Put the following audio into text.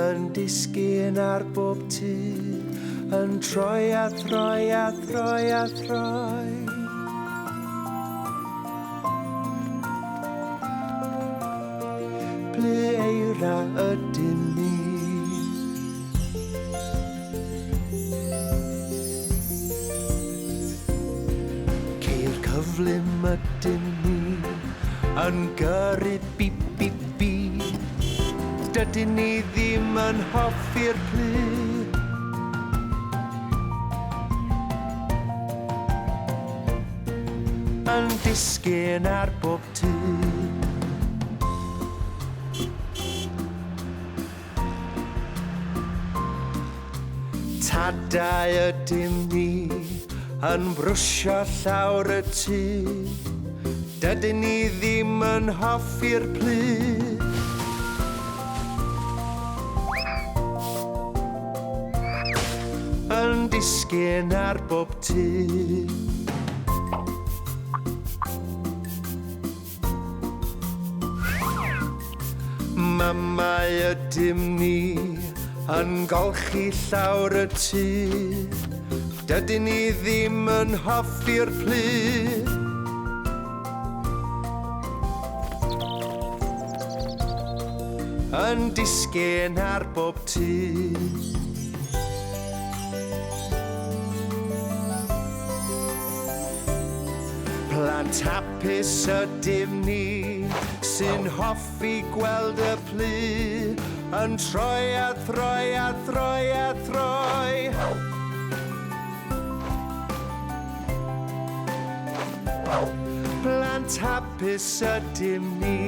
yn disgyn ar bob tu, yn troi a throi a throi a throi. Ble eira ydym ni? Ceir cyflym ydym ni, yn gyrru bip bip bip. Dydyn ni ddim yn hoffi'r plu. Yn disgyn ar bob tu. Tadau ydym ni, yn brwsio llawr y tŷ. Dydyn ni ddim yn hoffi'r plu. Yn disgyn ar bob tu. Mamau ydym ni, yn golchi llawr y tŷ. Dydyn ni ddim yn hoffi'r plu. Yn disgyn ar bob tu. Plant hapus ydym ni, sy'n hoffi gweld y plu, yn troi a throi a throi a throi. Plant hapus ydym ni,